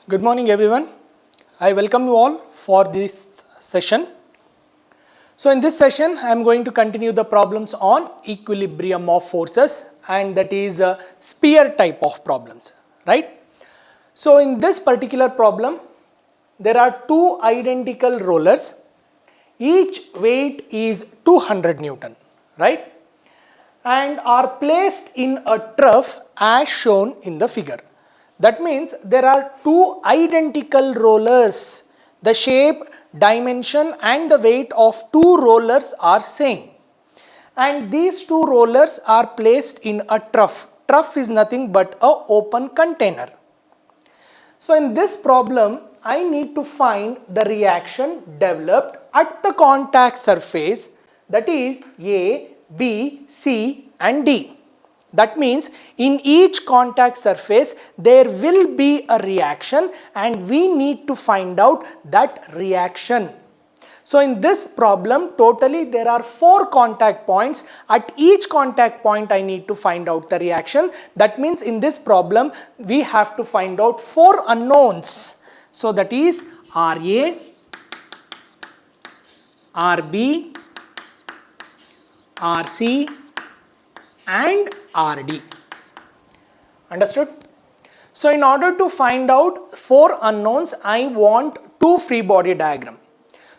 Good morning everyone. I welcome you all for this session. So in this session I am going to continue the problems on equilibrium of forces, and that is a sphere type of problems, right? So in this particular problem there are two identical rollers. Each weight is 200 Newton, right? And are placed in a trough as shown in the figure. That means there are two identical rollers. The shape, dimension and the weight of two rollers are same. And these two rollers are placed in a trough. Trough is nothing but a open container. So in this problem, I need to find the reaction developed at the contact surface, that is A, B, C and D. That means in each contact surface there will be a reaction and we need to find out that reaction. So in this problem totally there are 4 contact points. At each contact point I need to find out the reaction. That means in this problem we have to find out 4 unknowns. So that is RA, RB, RC and RD. Understood? So in order to find out 4 unknowns, I want 2 free body diagram.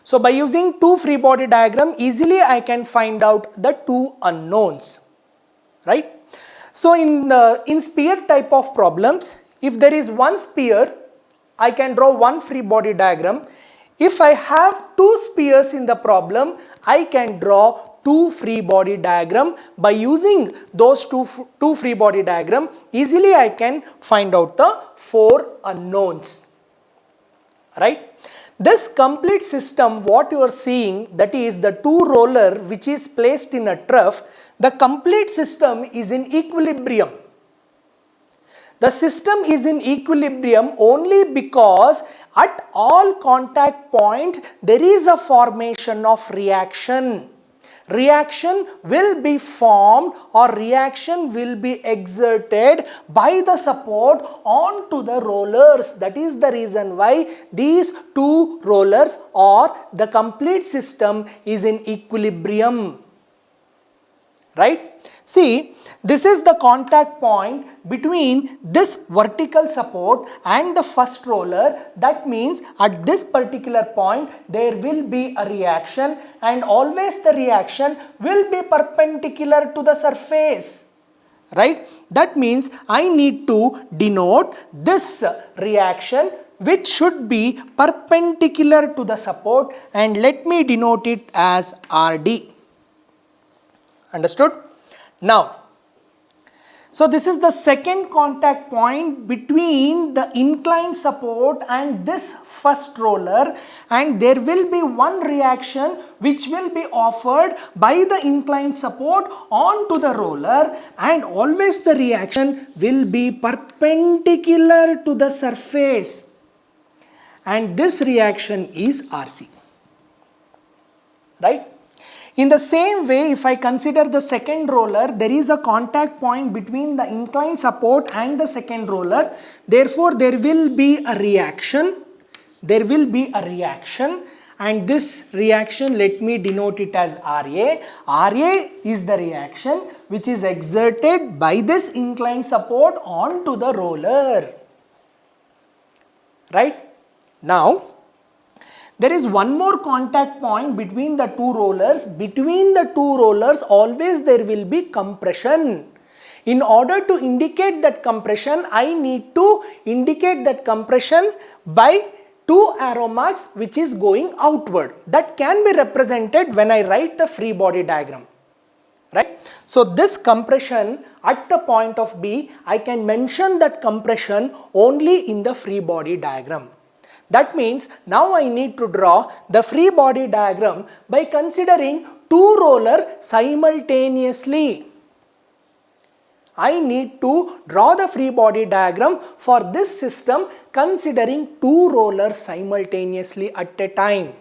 So by using 2 free body diagram, easily I can find out the 2 unknowns, right? So in sphere type of problems, if there is one sphere, I can draw one free body diagram. If I have 2 spheres in the problem, I can draw 2 free body diagram. By using those two free body diagram, easily I can find out the 4 unknowns, right? This complete system, what you are seeing, that is the 2 roller which is placed in a trough, the complete system is in equilibrium. The system is in equilibrium only because at all contact points there is a formation of reaction. Reaction will be formed or reaction will be exerted by the support onto the rollers. That is the reason why these 2 rollers or the complete system is in equilibrium, right? See, this is the contact point between this vertical support and the first roller. That means at this particular point there will be a reaction and always the reaction will be perpendicular to the surface, right? That means I need to denote this reaction which should be perpendicular to the support, and let me denote it as RD. Understood? Now, so this is the second contact point between the inclined support and this first roller, and there will be one reaction which will be offered by the inclined support onto the roller, and always the reaction will be perpendicular to the surface, and this reaction is RC, right? In the same way, if I consider the second roller, there is a contact point between the inclined support and the second roller. Therefore, there will be a reaction. There will be a reaction, and this reaction, let me denote it as RA. RA is the reaction which is exerted by this inclined support onto the roller, right? Now, there is one more contact point between the 2 rollers. Between the 2 rollers always there will be compression. In order to indicate that compression, I need to indicate that compression by 2 arrow marks which is going outward. That can be represented when I write the free body diagram, right? So this compression at the point of B, I can mention that compression only in the free body diagram. That means now I need to draw the free body diagram by considering 2 rollers simultaneously. I need to draw the free body diagram for this system considering 2 rollers simultaneously at a time.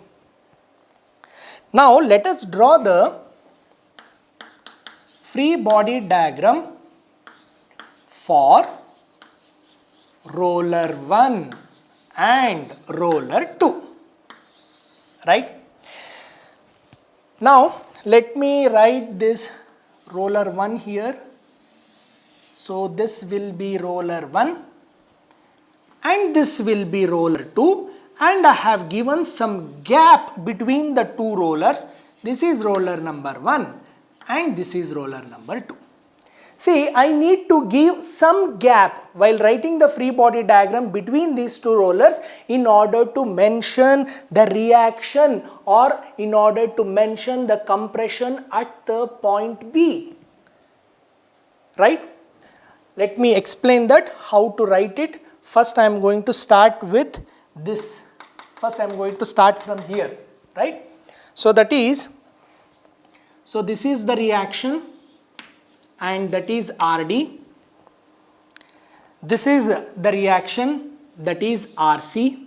Now let us draw the free body diagram for roller 1 and roller 2, right? Now let me write this roller 1 here. So this will be roller 1 and this will be roller 2, and I have given some gap between the two rollers. This is roller number 1 and this is roller number 2. See, I need to give some gap while writing the free body diagram between these two rollers in order to mention the reaction or in order to mention the compression at the point B. Right? Let me explain that, how to write it. First I am going to start with this. First I am going to start from here. Right? So that is, so this is the reaction, and that is RD. This is the reaction, that is RC.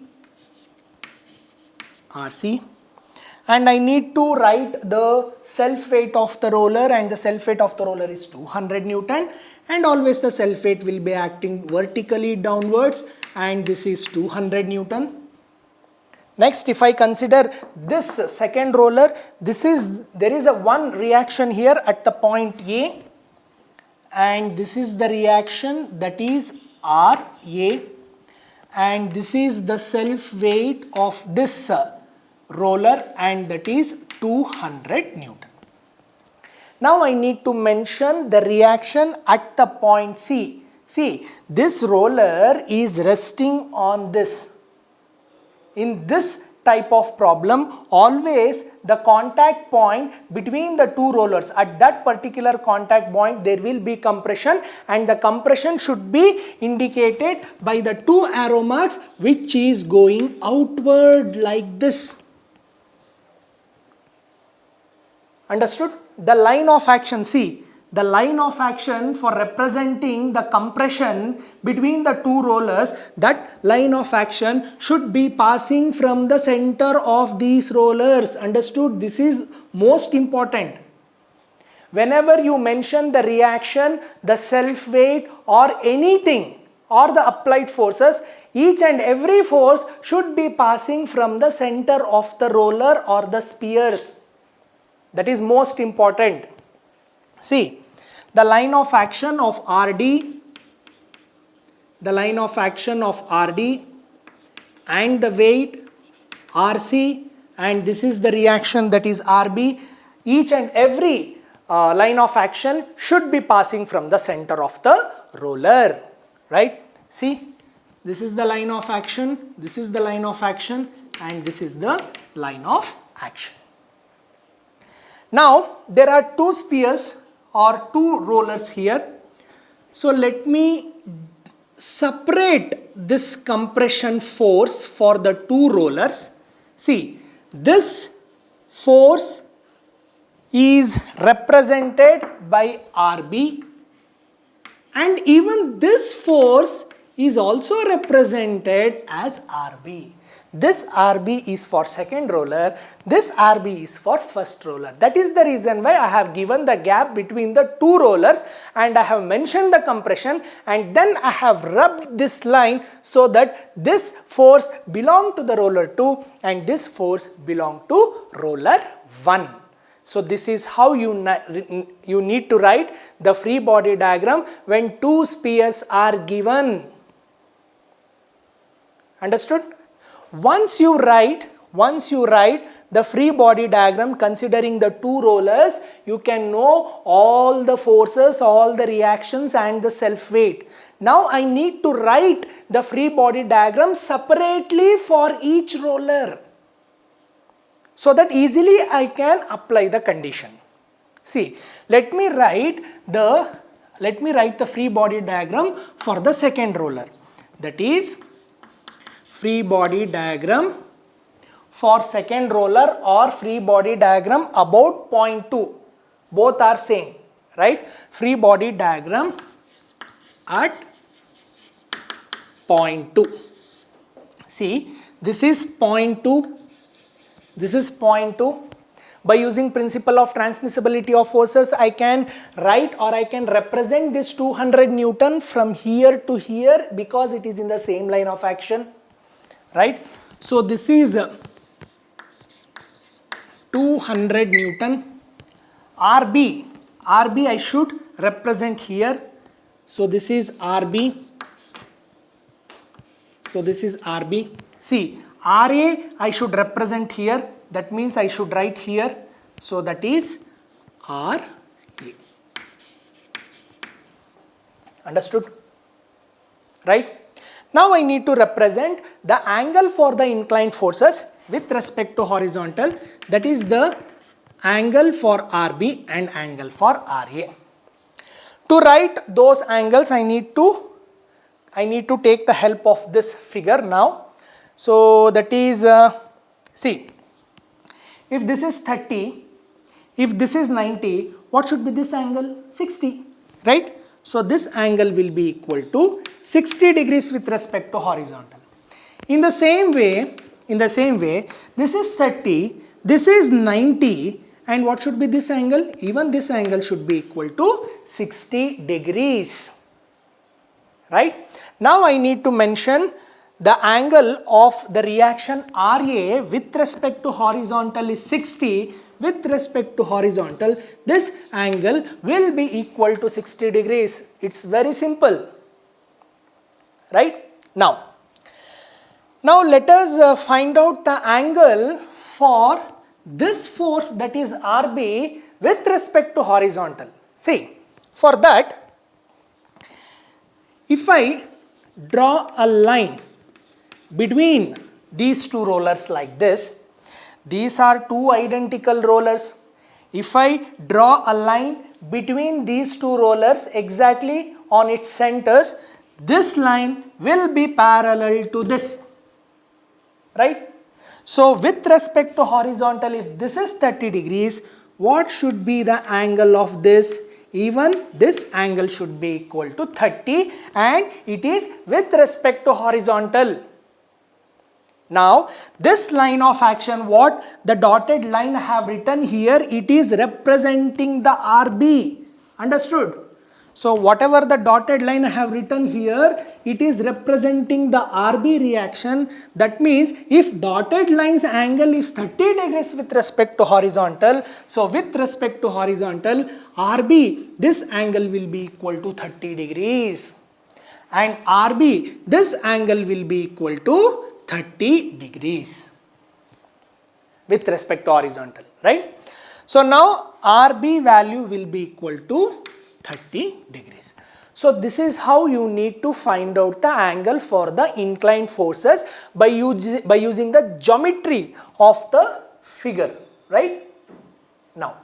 And I need to write the self weight of the roller, and the self weight of the roller is 200 Newton, and always the self weight will be acting vertically downwards, and this is 200 Newton. Next, if I consider this second roller, there is a one reaction here at the point A, and this is the reaction, that is RA, and this is the self weight of this roller, and that is 200 Newton. Now I need to mention the reaction at the point C. See, this roller is resting on this. In this type of problem, always the contact point between the two rollers, at that particular contact point there will be compression, and the compression should be indicated by the two arrow marks which is going outward like this. Understood? The line of action, see, the line of action for representing the compression between the two rollers, that line of action should be passing from the center of these rollers. Understood? This is most important. Whenever you mention the reaction, the self weight or anything or the applied forces, each and every force should be passing from the center of the roller or the spheres. That is most important. See, the line of action of RD, and the weight RC, and this is the reaction, that is RB. Each and every line of action should be passing from the center of the roller, right? See, this is the line of action, this is the line of action, and this is the line of action. Now there are two spheres or two rollers here. So let me separate this compression force for the two rollers. See, this force is represented by RB, and even this force is also represented as RB. This RB is for second roller, this RB is for first roller. That is the reason why I have given the gap between the two rollers, and I have mentioned the compression, and then I have rubbed this line so that this force belongs to the roller 2 and this force belongs to roller 1. So this is how you need to write the free body diagram when two spheres are given. Understood? Once you write the free body diagram considering the two rollers, you can know all the forces, all the reactions and the self weight. Now I need to write the free body diagram separately for each roller, so that easily I can apply the condition. See, let me write the free body diagram for the second roller. That is free body diagram for second roller or free body diagram about point 2. Both are same, right? Free body diagram at point 2. See, this is point 2. This is point 2. By using principle of transmissibility of forces, I can write or I can represent this 200 Newton from here to here because it is in the same line of action. right? So this is 200 Newton. RB I should represent here. So this is RB. So this is RB. See, RA I should represent here. That means I should write here. So that is RA. Understood? Right? Now I need to represent the angle for the inclined forces with respect to horizontal. That is the angle for RB and angle for RA. To write those angles, I need to take the help of this figure now. So that is, see, if this is 30, if this is 90, what should be this angle? 60, right? So this angle will be equal to 60 degrees with respect to horizontal. In the same way, this is 30, this is 90, and what should be this angle? Even this angle should be equal to 60 degrees, right? Now I need to mention the angle of the reaction RA with respect to horizontal is 60. With respect to horizontal, this angle will be equal to 60 degrees. It's very simple, right? Now let us find out the angle for this force, that is RB, with respect to horizontal. See, for that, if I draw a line between these two rollers like this, these are two identical rollers. If I draw a line between these two rollers exactly on its centers, this line will be parallel to this, right? So with respect to horizontal, if this is 30 degrees, what should be the angle of this? Even this angle should be equal to 30, and it is with respect to horizontal. Now this line of action, what the dotted line I have written here, it is representing the RB. Understood? So whatever the dotted line I have written here, it is representing the RB reaction. That means if dotted line's angle is 30 degrees with respect to horizontal, so with respect to horizontal, RB, this angle will be equal to 30 degrees. And RB, this angle will be equal to 30 degrees with respect to horizontal, right? So now RB value will be equal to 30 degrees. So this is how you need to find out the angle for the inclined forces by using the geometry of the figure, right? Now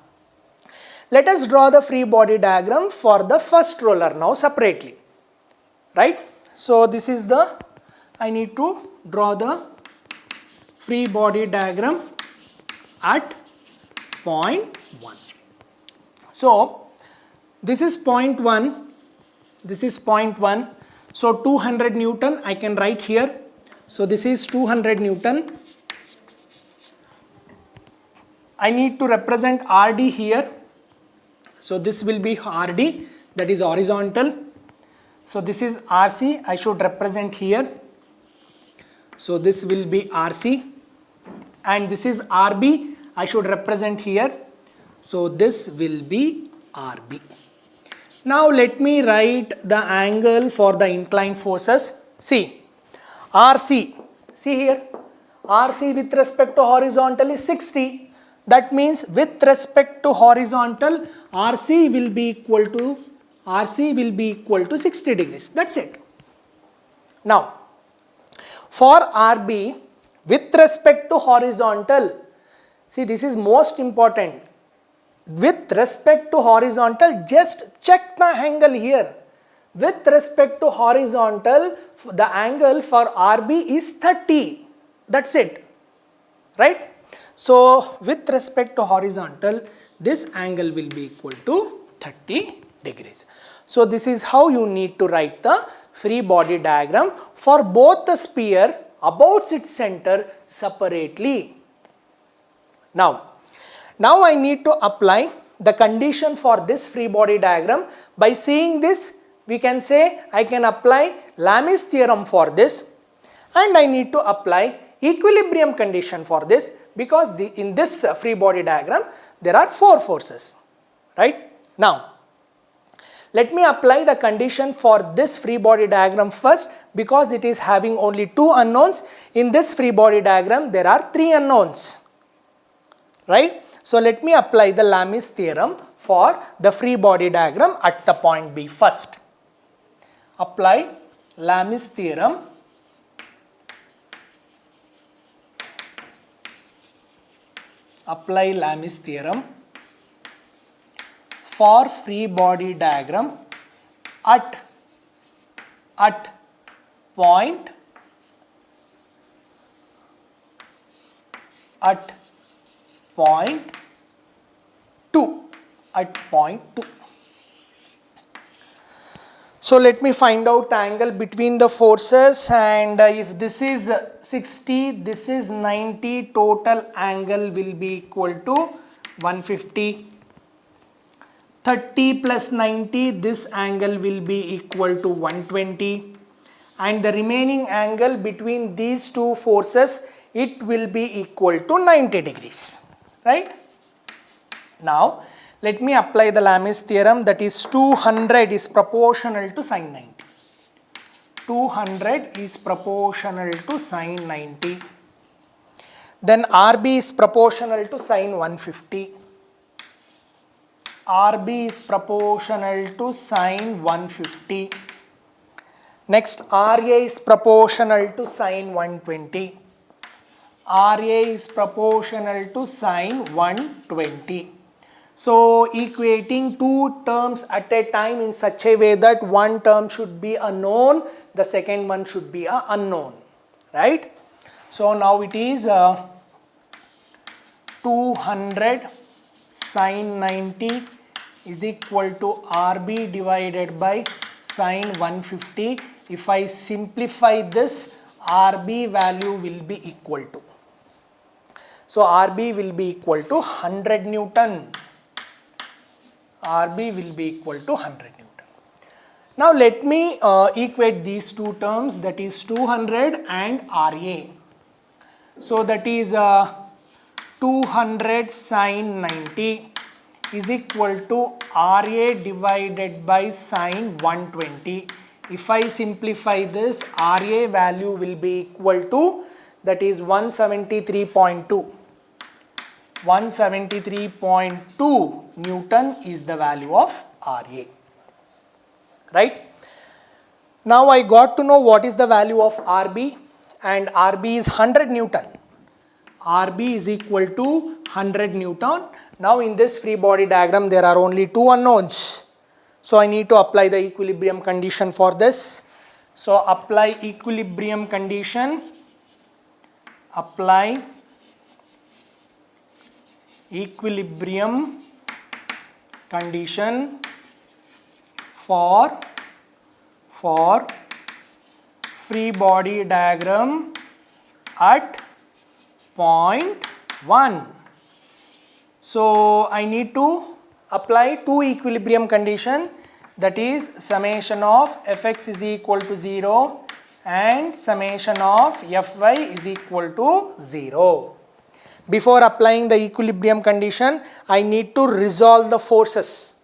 let us draw the free body diagram for the first roller now separately, right? So this is the, I need to draw the free body diagram at point 1. So this is point 1, this is point 1. So 200 Newton I can write here. So this is 200 Newton. I need to represent RD here. So this will be RD, that is horizontal. So this is RC, I should represent here. So this will be RC, and this is RB, I should represent here. So this will be RB. Now let me write the angle for the inclined forces. See, RC, see here, RC with respect to horizontal is 60. That means with respect to horizontal, RC will be equal to 60 degrees. That's it. Now for RB with respect to horizontal, see, this is most important. With respect to horizontal, just check the angle here. With respect to horizontal, the angle for RB is 30. That's it, right? So with respect to horizontal, this angle will be equal to 30 degrees. So this is how you need to write the free body diagram for both the sphere about its center separately. Now I need to apply the condition for this free body diagram. By seeing this, we can say I can apply Lami's theorem for this, and I need to apply equilibrium condition for this, because in this free body diagram there are 4 forces, right? Now let me apply the condition for this free body diagram first, because it is having only 2 unknowns. In this free body diagram there are 3 unknowns, right? So let me apply the Lami's theorem for the free body diagram at the point B first. Apply Lami's theorem for free body diagram at point point 2. So let me find out angle between the forces, and if this is 60, this is 90, total angle will be equal to 150. 30 plus 90, this angle will be equal to 120, and the remaining angle between these two forces, it will be equal to 90 degrees, right? Now let me apply the Lami's theorem, that is 200 is proportional to sin 90. 200 is proportional to sin 90. Then RB is proportional to sin 150. RB is proportional to sin 150. Next, RA is proportional to sin 120. RA is proportional to sin 120. So equating 2 terms at a time in such a way that one term should be a known, the second one should be a unknown, right? So now it is 200 sin 90 is equal to RB divided by sin 150. If I simplify this, RB value will be equal to, so RB will be equal to 100 Newton. RB will be equal to 100 Newton. Now let me equate these two terms, that is 200 and RA. So that is 200 sin 90 is equal to RA divided by sin 120. If I simplify this, RA value will be equal to, that is 173.2. 173.2 Newton is the value of RA, right? Now I got to know what is the value of RB, and RB is 100 Newton. RB is equal to 100 Newton. Now in this free body diagram there are only 2 unknowns, so I need to apply the equilibrium condition for this. So apply equilibrium condition. Apply equilibrium condition for free body diagram at point 1. So I need to apply 2 equilibrium condition, that is summation of fx is equal to 0 and summation of fy is equal to 0. Before applying the equilibrium condition, I need to resolve the forces.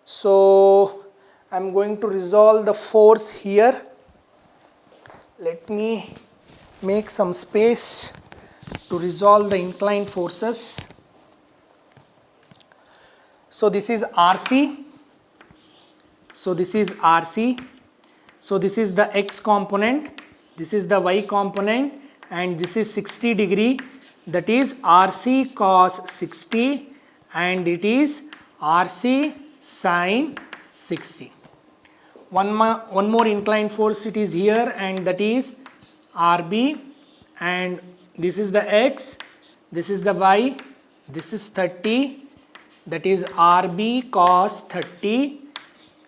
So I am going to resolve the force here. Let me make some space to resolve the inclined forces. So this is RC. So this is the x component, this is the y component, and this is 60 degree, that is RC cos 60, and it is RC sin 60. One more inclined force it is here, and that is RB, and this is the x, this is the y, this is 30, that is RB cos 30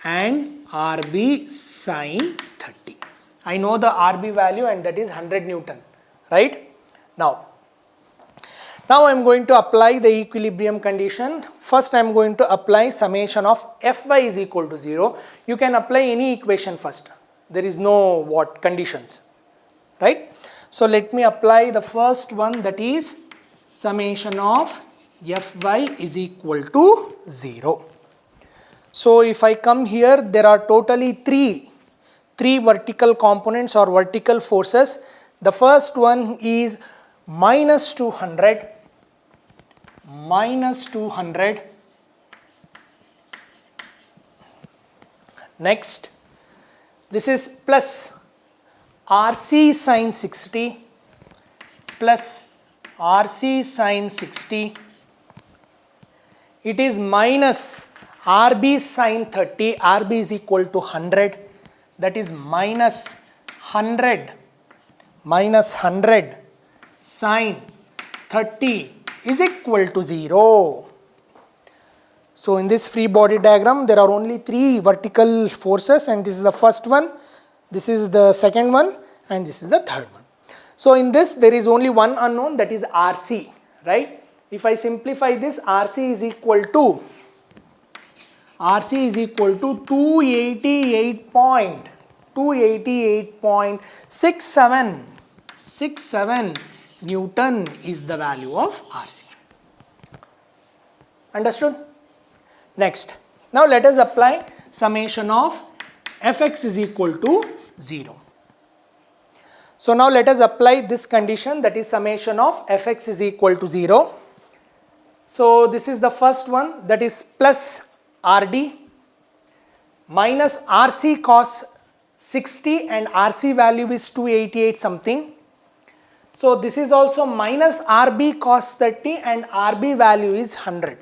and RB sin 30. I know the RB value, and that is 100 Newton, right? Now I am going to apply the equilibrium condition. First I am going to apply summation of Fy is equal to 0. You can apply any equation first. There is no what conditions, right? So let me apply the first one, that is summation of Fy is equal to 0. So if I come here, there are totally three vertical components or vertical forces. The first one is minus 200, next this is plus RC sine 60 plus RC sine 60. It is minus RB sine 30, RB is equal to 100, that is minus 100 sine 30 is equal to 0. So in this free body diagram, there are only three vertical forces, and this is the first one, this is the second one, and this is the third one. So in this, there is only one unknown, that is RC, right? If I simplify this, RC is equal to 288.67 Newton is the value of RC. Understood? Next, now let us apply summation of Fx is equal to 0. So now let us apply this condition, that is summation of Fx is equal to 0. So this is the first one, that is plus Rd minus Rc cos 60, and Rc value is 288 something. So this is also minus Rb cos 30, and Rb value is 100,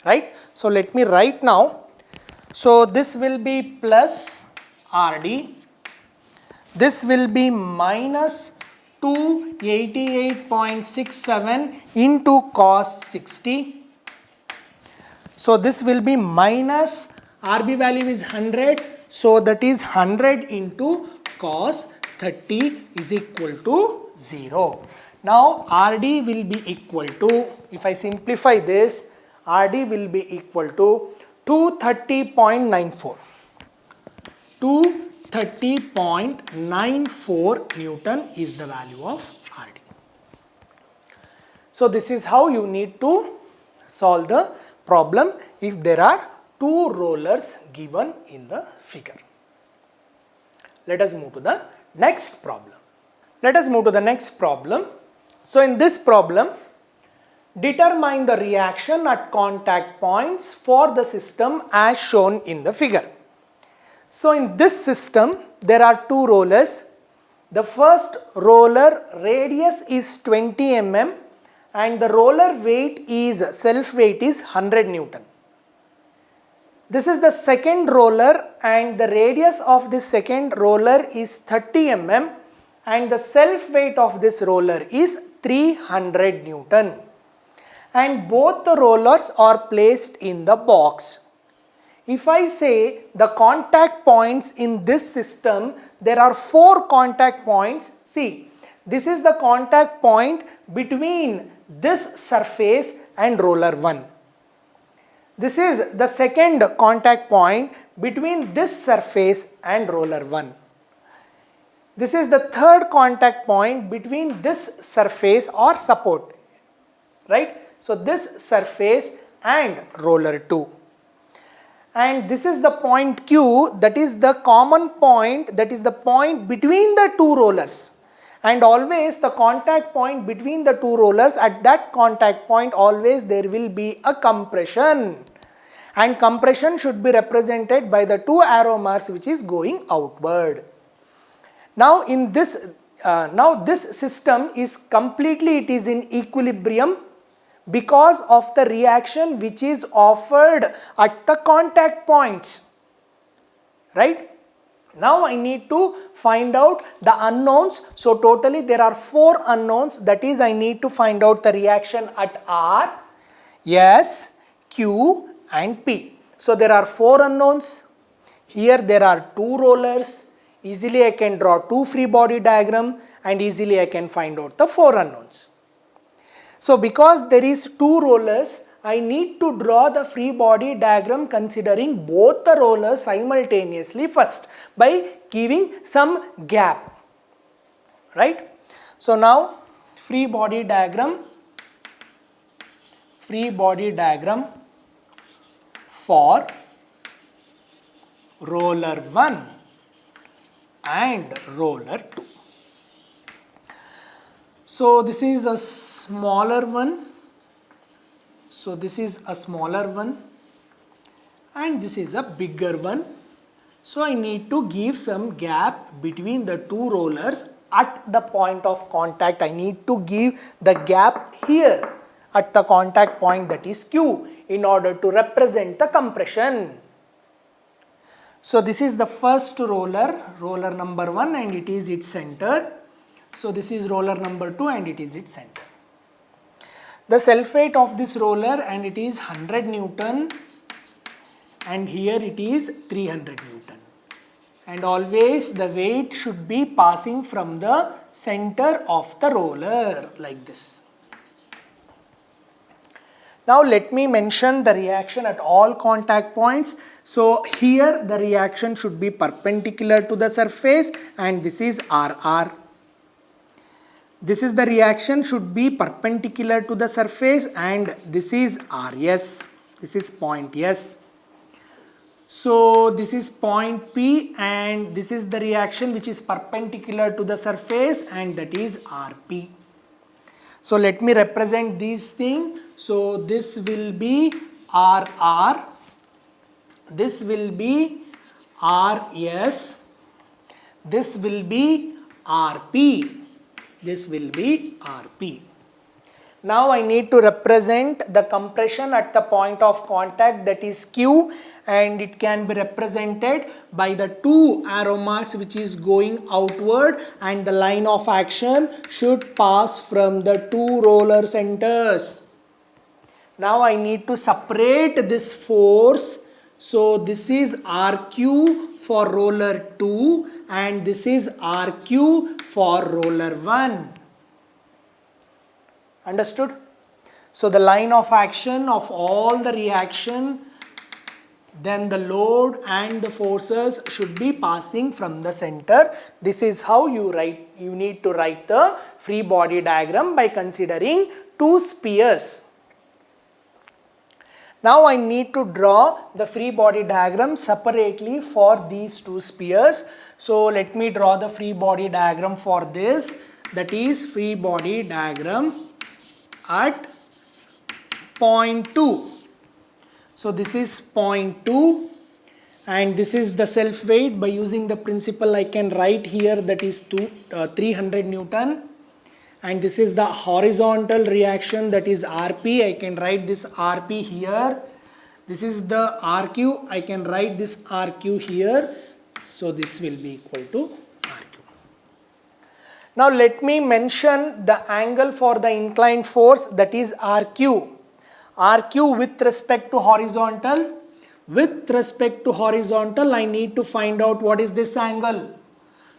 right? So let me write now. So this will be plus Rd, this will be minus 288.67 into cos 60. So this will be minus Rb value is 100, so that is 100 into cos 30 is equal to 0. Now Rd will be equal to, if I simplify this, Rd will be equal to 230.94. 230.94 Newton is the value of Rd. So this is how you need to solve the problem if there are two rollers given in the figure. Let us move to the next problem. So in this problem, determine the reaction at contact points for the system as shown in the figure. So in this system, there are two rollers. The first roller radius is 20 mm and the roller weight is, self weight is 100 Newton. This is the second roller and the radius of this second roller is 30 mm and the self weight of this roller is 300 Newton. And both the rollers are placed in the box. If I say the contact points in this system, there are 4 contact points. See, this is the contact point between this surface and roller 1. This is the second contact point between this surface and roller 1. This is the third contact point between this surface or support, right? So this surface and roller 2. And this is the point Q, that is the common point, that is the point between the two rollers. And always the contact point between the two rollers, at that contact point always there will be a compression. And compression should be represented by the 2 arrow marks which is going outward. Now in this, this system is completely, it is in equilibrium because of the reaction which is offered at the contact points, right? Now I need to find out the unknowns. So totally there are 4 unknowns, that is I need to find out the reaction at R, S, Q and P. So there are 4 unknowns. Here there are 2 rollers. Easily I can draw 2 free body diagram and easily I can find out the 4 unknowns. So because there is 2 rollers, I need to draw the free body diagram considering both the rollers simultaneously first by giving some gap, right? So now free body diagram for roller 1 and roller 2. So this is a smaller one. So this is a smaller one and this is a bigger one. So I need to give some gap between the two rollers at the point of contact. I need to give the gap here at the contact point, that is Q, in order to represent the compression. So this is the first roller, roller number 1, and it is its center. So this is roller number 2 and it is its center. The self weight of this roller, and it is 100 Newton, and here it is 300 Newton. And always the weight should be passing from the center of the roller like this. Now let me mention the reaction at all contact points. So here the reaction should be perpendicular to the surface, and this is RR. This is the reaction should be perpendicular to the surface, and this is RS. This is point S. So this is point P, and this is the reaction which is perpendicular to the surface, and that is RP. So let me represent these things. So this will be RR, this will be RS, this will be RP, this will be RP. Now I need to represent the compression at the point of contact, that is Q, and it can be represented by the two arrow marks which is going outward, and the line of action should pass from the two roller centers. Now I need to separate this force. So this is RQ for roller 2 and this is RQ for roller 1. Understood? So the line of action of all the reaction, then the load and the forces should be passing from the center. This is how you need to write the free body diagram by considering two spheres. Now I need to draw the free body diagram separately for these two spheres. So let me draw the free body diagram for this. That is free body diagram at point 2. So this is point 2 and this is the self weight. By using the principle I can write here, that is 300 Newton. And this is the horizontal reaction, that is RP. I can write this RP here. This is the RQ. I can write this RQ here. So this will be equal to RQ. Now let me mention the angle for the inclined force, that is RQ. RQ with respect to horizontal. With respect to horizontal, I need to find out what is this angle.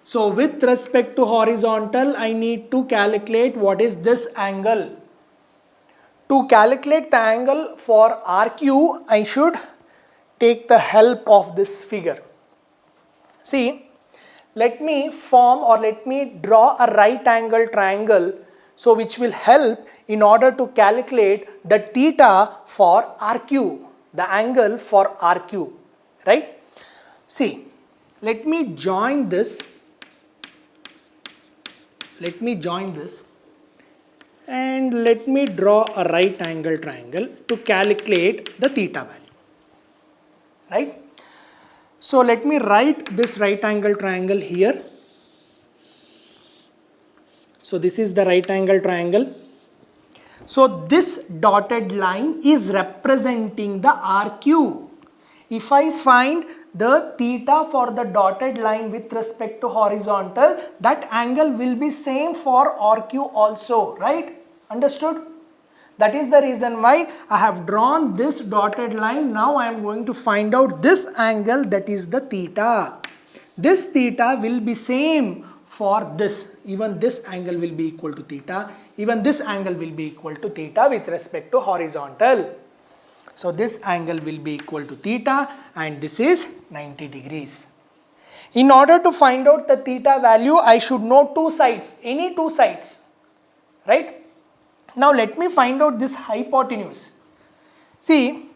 So with respect to horizontal, I need to calculate what is this angle. To calculate the angle for RQ, I should take the help of this figure. See, let me form or let me draw a right angle triangle, so which will help in order to calculate the theta for RQ, the angle for RQ, right? See, let me join this. Let me join this and let me draw a right angle triangle to calculate the theta value, right? So let me write this right angle triangle here. So this is the right angle triangle. So this dotted line is representing the RQ. If I find the theta for the dotted line with respect to horizontal, that angle will be same for RQ also, right? Understood? That is the reason why I have drawn this dotted line. Now I am going to find out this angle, that is the theta. This theta will be same for this. Even this angle will be equal to theta. Even this angle will be equal to theta with respect to horizontal. So this angle will be equal to theta and this is 90 degrees. In order to find out the theta value, I should know two sides, any two sides, right? Now let me find out this hypotenuse. See,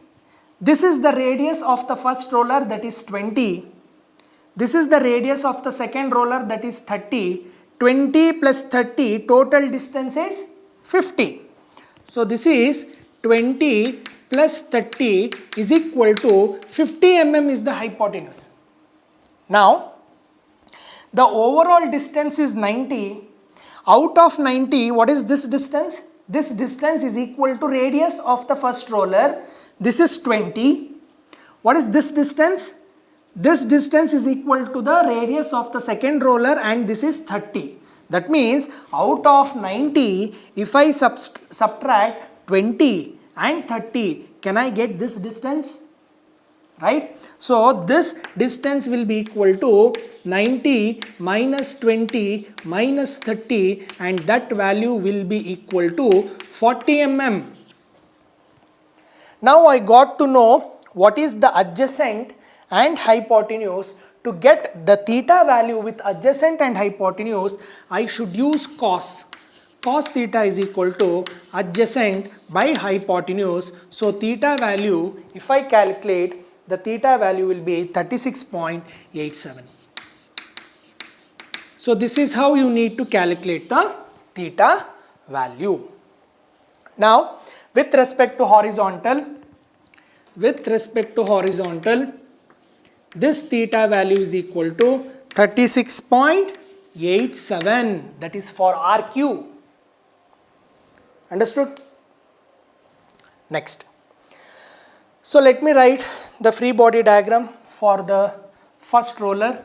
this is the radius of the first roller, that is 20. This is the radius of the second roller, that is 30. 20 plus 30, total distance is 50. So this is 20 plus 30 is equal to 50 mm is the hypotenuse. Now, the overall distance is 90. Out of 90, what is this distance? This distance is equal to radius of the first roller. This is 20. What is this distance? This distance is equal to the radius of the second roller and this is 30. That means out of 90, if I subtract 20 and 30, can I get this distance? Right? So this distance will be equal to 90 minus 20 minus 30 and that value will be equal to 40 mm. Now I got to know what is the adjacent and hypotenuse. To get the theta value with adjacent and hypotenuse, I should use cos. Cos theta is equal to adjacent by hypotenuse. So theta value, if I calculate, the theta value will be 36.87. So this is how you need to calculate the theta value. Now with respect to horizontal, this theta value is equal to 36.87, that is for RQ. Understood? Next. So let me write the free body diagram for the first roller,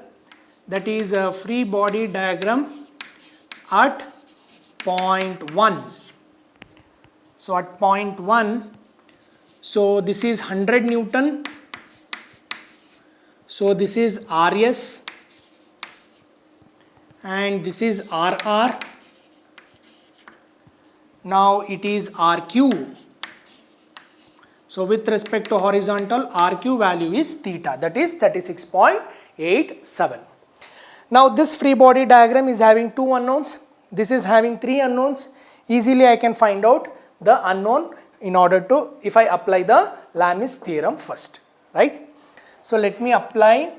that is a free body diagram at point 1. So at point 1, so this is 100 Newton. So this is RS and this is RR. Now it is RQ. So with respect to horizontal, RQ value is theta, that is 36.87. Now this free body diagram is having two unknowns. This is having three unknowns. Easily I can find out the unknown in order to, if I apply the Lami's theorem first, right? So let me apply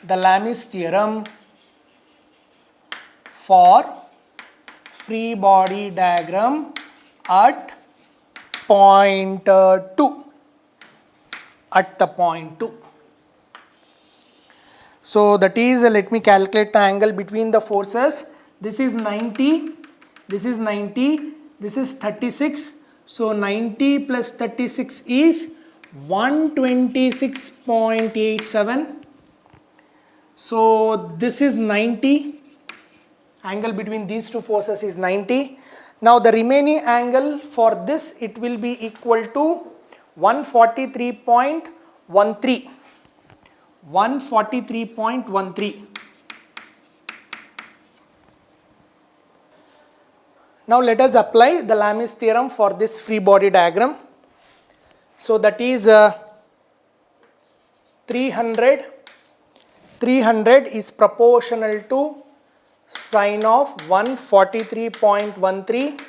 the Lami's theorem for free body diagram at point 2. At the point 2. So that is, let me calculate the angle between the forces. This is 90, this is 90, this is 36. So 90 plus 36 is 126.87. So this is 90. Angle between these two forces is 90. Now the remaining angle for this, it will be equal to 143.13. 143.13. Now let us apply the Lami's theorem for this free body diagram. So that is 300. 300 is proportional to sine of 143.13.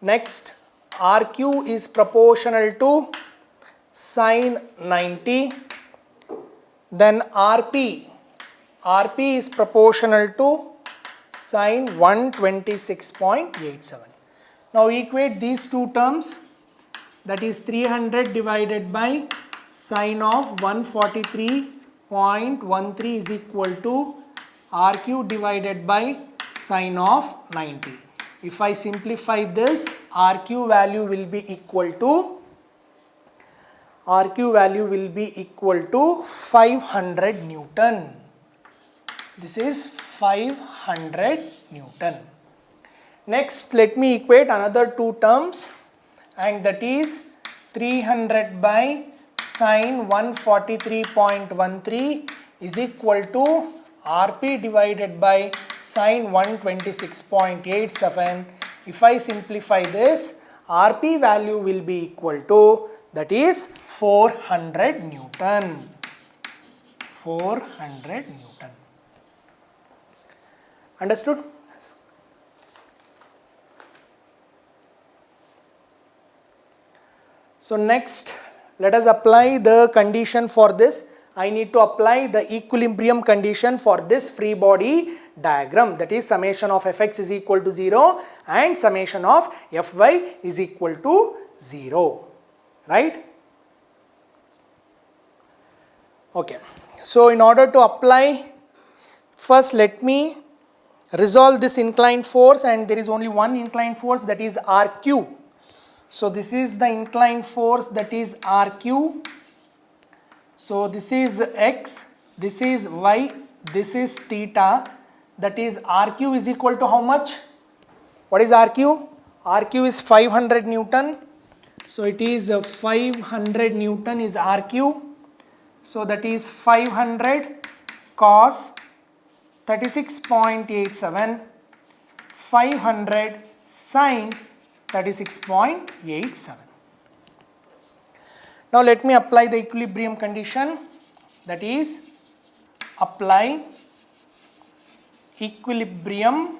Next, RQ is proportional to sine 90. Then RP is proportional to sine 126.87. Now equate these two terms, that is 300 divided by sine of 143.13 is equal to RQ divided by sine of 90. If I simplify this, RQ value will be equal to 500 Newton. This is 500 Newton. Next, let me equate another two terms, and that is 300 by sine 143.13 is equal to Rp divided by sine 126.87. If I simplify this, Rp value will be equal to, that is 400 Newton. 400 Newton. Understood? So next, let us apply the condition for this. I need to apply the equilibrium condition for this free body diagram, that is summation of fx is equal to 0 and summation of fy is equal to 0, right? Okay, so in order to apply, first let me resolve this inclined force, and there is only one inclined force, that is Rq. So this is the inclined force, that is Rq. So this is x, this is y, this is theta, that is Rq is equal to how much? What is Rq? Rq is 500 Newton. So it is 500 Newton is Rq. So that is 500 cos 36.87, 500 sin 36.87. Now let me apply the equilibrium condition, that is apply equilibrium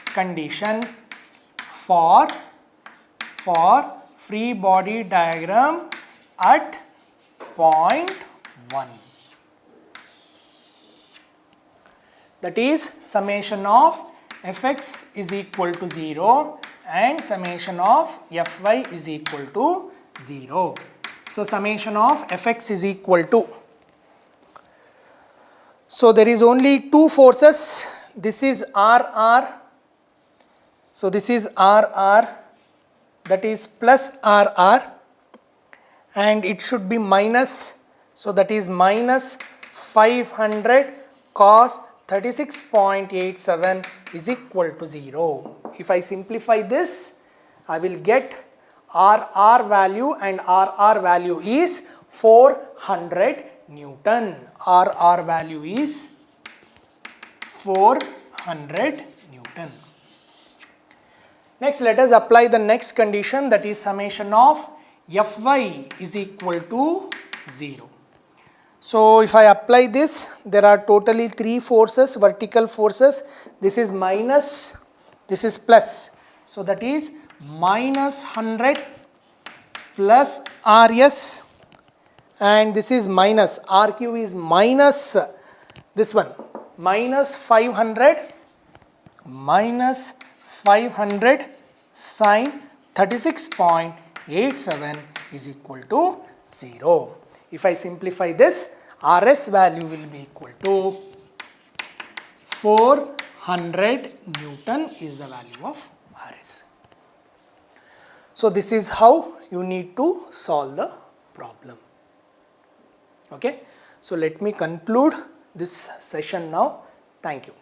condition for free body diagram at point 1. That is summation of fx is equal to 0 and summation of fy is equal to 0. So summation of fx is equal to, so there is only two forces, this is RR, so this is RR, that is plus RR, and it should be minus, so that is minus 500 cos 36.87 is equal to 0. If I simplify this, I will get RR value, and RR value is 400 Newton. RR value is 400 Newton. Next, let us apply the next condition, that is summation of Fy is equal to 0. So if I apply this, there are totally three forces, vertical forces. This is minus, this is plus. So that is minus 100 plus Rs, and this is minus, Rq is minus this one, minus 500 sine 36.87 is equal to 0. If I simplify this, Rs value will be equal to 400 Newton is the value of Rs. So this is how you need to solve the problem. Okay, so let me conclude this session now. Thank you.